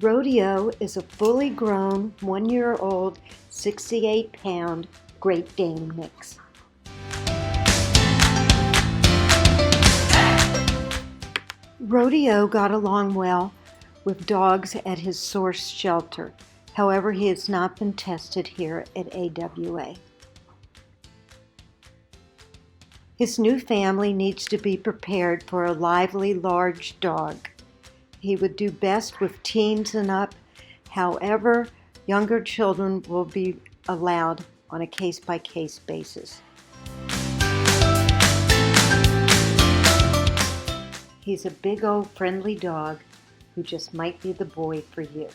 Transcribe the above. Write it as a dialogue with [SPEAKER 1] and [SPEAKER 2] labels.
[SPEAKER 1] Rodeo is a fully grown, 1-year-old, 68-pound Great Dane mix. Rodeo got along well with dogs at his source shelter. However, he has not been tested here at AWA. His new family needs to be prepared for a lively, large dog. He would do best with teens and up. However, younger children will be allowed on a case-by-case basis. He's a big old friendly dog who just might be the boy for you.